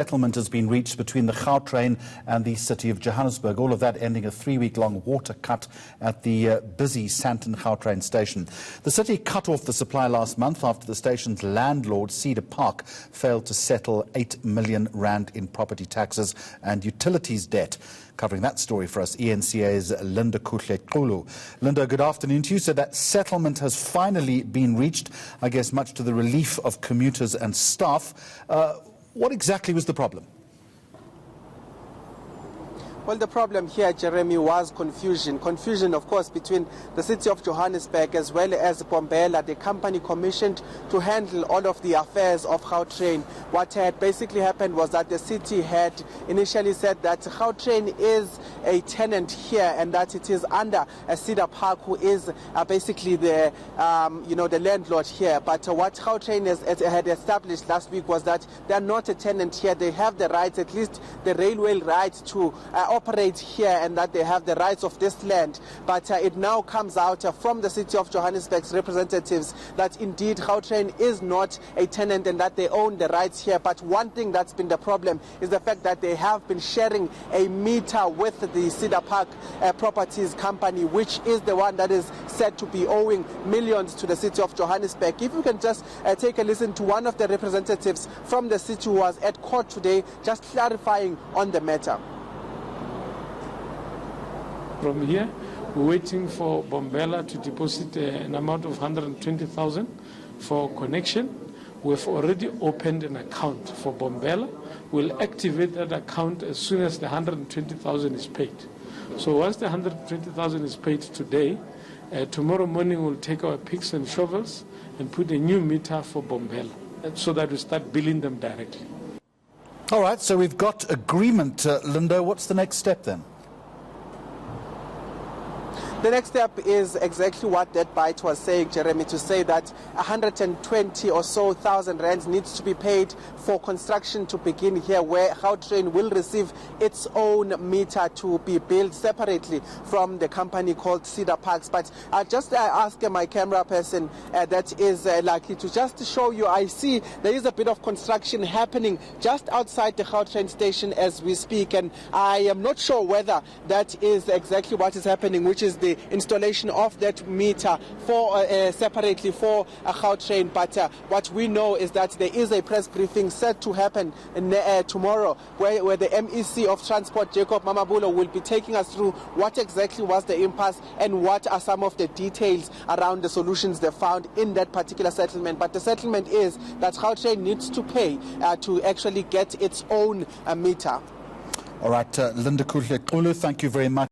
Settlement has been reached between the Gautrain and the City of Johannesburg, all of that ending a 3-week-long water cut at the busy Sandton Gautrain station. The city cut off the supply last month after the station's landlord, Cedar Park, failed to settle R8 million in property taxes and utilities debt. Covering that story for us, ENCA's Linda Kuhle-Qulu. Linda, good afternoon to you. So that settlement has finally been reached, I guess much to the relief of commuters and staff. What exactly was the problem? Well, the problem here, Jeremy, was confusion. Confusion, of course, between the City of Johannesburg as well as Bombela, the company commissioned to handle all of the affairs of Gautrain. What had basically happened was that the city had initially said that Gautrain is a tenant here and that it is under Cedar Park, who is basically the, the landlord here. But what Gautrain had established last week was that they are not a tenant here. They have the rights, at least the railway rights, to operate here, and that they have the rights of this land. But it now comes out from the City of Johannesburg's representatives that indeed Gautrain is not a tenant and that they own the rights here. But one thing that's been the problem is the fact that they have been sharing a meter with the Cedar Park Properties Company, which is the one that is said to be owing millions to the City of Johannesburg. If you can just take a listen to one of the representatives from the city who was at court today, just clarifying on the matter. From here, we're waiting for Bombela to deposit an amount of 120,000 for connection. We've already opened an account for Bombela. We'll activate that account as soon as the 120,000 is paid. So once the 120,000 is paid today, tomorrow morning we'll take our picks and shovels and put a new meter for Bombela so that we start billing them directly. All right, so we've got agreement, Linda. What's the next step then? The next step is exactly what that bite was saying, Jeremy, to say that 120 or so thousand rands needs to be paid for construction to begin here, where Gautrain will receive its own meter to be billed separately from the company called Cedar Parks. But I just ask my camera person that is likely to just show you. I see there is a bit of construction happening just outside the Gautrain station as we speak, and I am not sure whether that is exactly what is happening, which is the installation of that meter for separately for a Gautrain. But what we know is that there is a press briefing set to happen tomorrow where the MEC of Transport, Jacob Mamabulo, will be taking us through what exactly was the impasse and what are some of the details around the solutions they found in that particular settlement. But the settlement is that Gautrain needs to pay to actually get its own meter. All right, Linda Kuhle-Qulu, thank you very much.